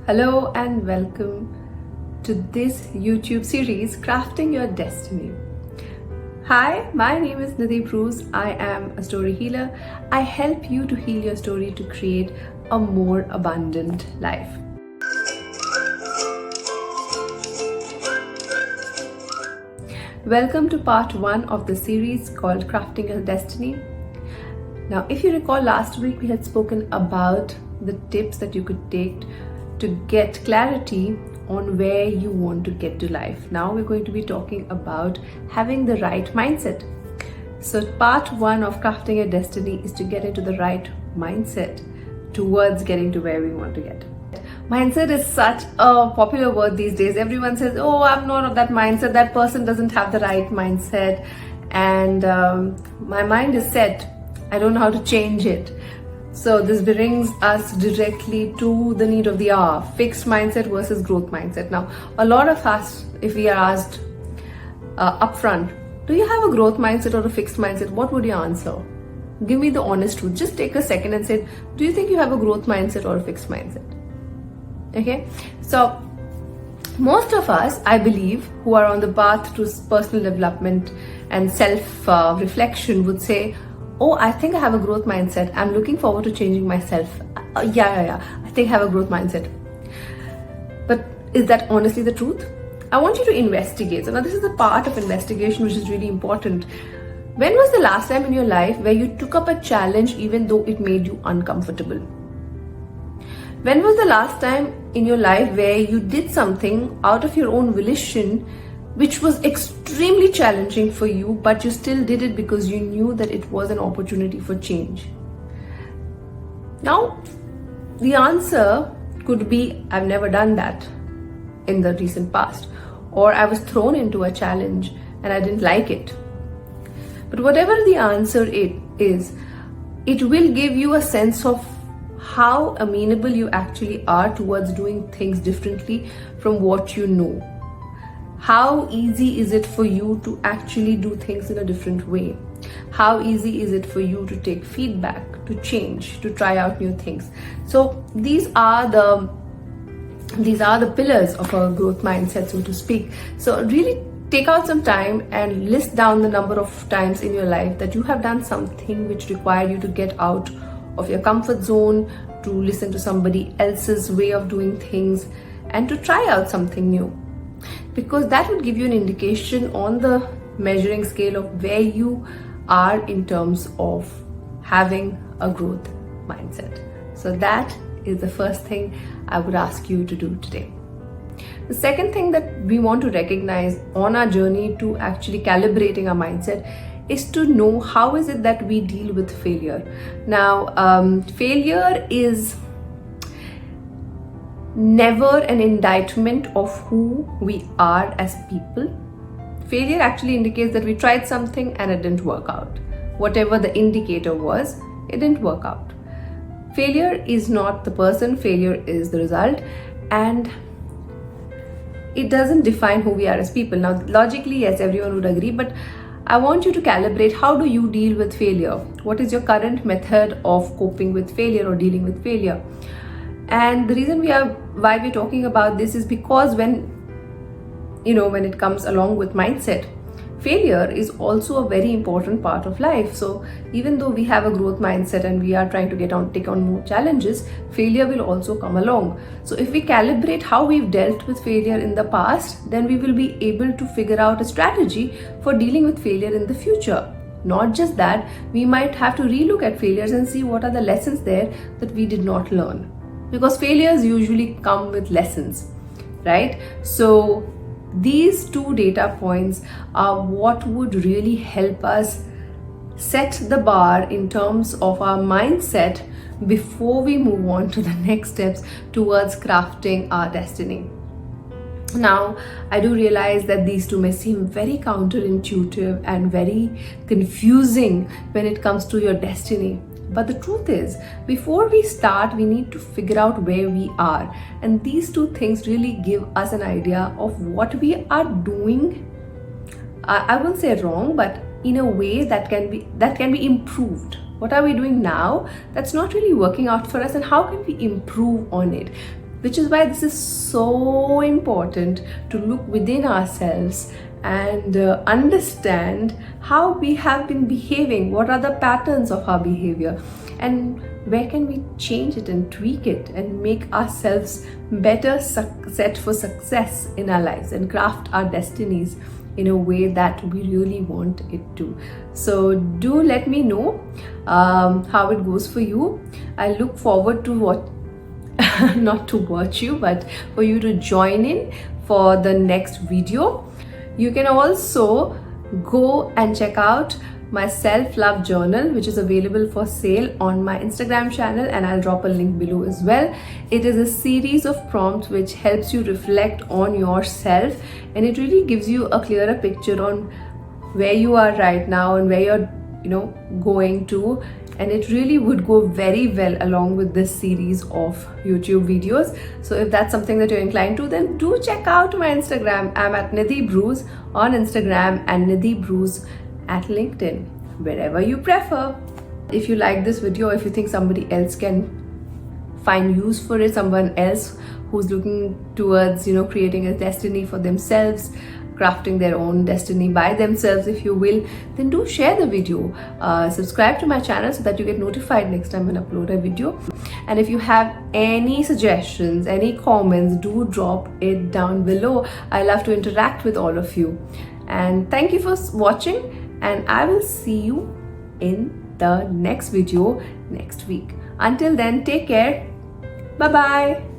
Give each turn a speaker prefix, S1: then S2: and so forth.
S1: Hello and welcome to this YouTube series, Crafting Your Destiny. Hi, my name is Nidhi. I am a story healer. I help you to heal your story to create a more abundant life. Welcome to part 1 of the series called Crafting Your Destiny. Now, if you recall, last week we had spoken about the tips that you could take to get clarity on where you want to get to life. Now we're going to be talking about having the right mindset. So part 1 of Crafting Your Destiny is to get into the right mindset towards getting to where we want to get. Mindset is such a popular word these days. Everyone says, oh, I'm not of that mindset. That person doesn't have the right mindset. And my mind is set. I don't know how to change it. So this brings us directly to the need of the hour, fixed mindset versus growth mindset. Now, a lot of us, if we are asked upfront, do you have a growth mindset or a fixed mindset? What would you answer? Give me the honest truth. Just take a second and say, do you think you have a growth mindset or a fixed mindset? Okay. So most of us, I believe, who are on the path to personal development and self-reflection would say, oh, I think I have a growth mindset. I'm looking forward to changing myself. Yeah. I think I have a growth mindset. But is that honestly the truth? I want you to investigate. So now this is the part of investigation which is really important. When was the last time in your life where you took up a challenge even though it made you uncomfortable? When was the last time in your life where you did something out of your own volition which was extremely challenging for you, but you still did it because you knew that it was an opportunity for change? Now, the answer could be, I've never done that in the recent past, or I was thrown into a challenge and I didn't like it. But whatever the answer is, it will give you a sense of how amenable you actually are towards doing things differently from what you know. How easy is it for you to actually do things in a different way? How easy is it for you to take feedback, to change, to try out new things? So these are the pillars of a growth mindset, so to speak. So really take out some time and list down the number of times in your life that you have done something which required you to get out of your comfort zone, to listen to somebody else's way of doing things, and to try out something new. Because that would give you an indication on the measuring scale of where you are in terms of having a growth mindset. So that is the first thing I would ask you to do today. The second thing that we want to recognize on our journey to actually calibrating our mindset is to know how is it that we deal with failure. Now, failure is never an indictment of who we are as people. Failure actually indicates that we tried something and it didn't work out. Whatever the indicator was, it didn't work out. Failure is not the person, failure is the result, and it doesn't define who we are as people. Now, logically, yes, everyone would agree, but I want you to calibrate, how do you deal with failure? What is your current method of coping with failure or dealing with failure? And the reason why we're talking about this is because when it comes along with mindset, failure is also a very important part of life. So even though we have a growth mindset and we are trying to take on more challenges, failure will also come along. So if we calibrate how we've dealt with failure in the past, then we will be able to figure out a strategy for dealing with failure in the future. Not just that, we might have to relook at failures and see what are the lessons there that we did not learn. Because failures usually come with lessons, right? So these two data points are what would really help us set the bar in terms of our mindset before we move on to the next steps towards crafting our destiny. Now, I do realize that these two may seem very counterintuitive and very confusing when it comes to your destiny. But the truth is, before we start, we need to figure out where we are. And these two things really give us an idea of what we are doing. I won't say wrong, but in a way that can be improved. What are we doing now that's not really working out for us, and how can we improve on it? which is why this is so important to look within ourselves and understand how we have been behaving, what are the patterns of our behavior, and where can we change it and tweak it and make ourselves better set for success in our lives and craft our destinies in a way that we really want it to. So do let me know how it goes for you. I look forward to what not to watch you, but for you to join in for the next video. You can also go and check out my self-love journal, which is available for sale on my Instagram channel, and I'll drop a link below as well. It is a series of prompts which helps you reflect on yourself, and it really gives you a clearer picture on where you are right now and where you're going to, and it really would go very well along with this series of YouTube videos. So if that's something that you're inclined to, then do check out my Instagram. I'm at Nidhi Brews on Instagram and Nidhi Brews at LinkedIn, wherever you prefer. If you like this video, if you think somebody else can find use for it, someone else who's looking towards creating a destiny for themselves, crafting their own destiny by themselves, if you will, then do share the video. Subscribe to my channel so that you get notified next time when I upload a video. And if you have any suggestions, any comments, do drop it down below. I love to interact with all of you. And thank you for watching, and I will see you in the next video next week. Until then, take care. Bye bye.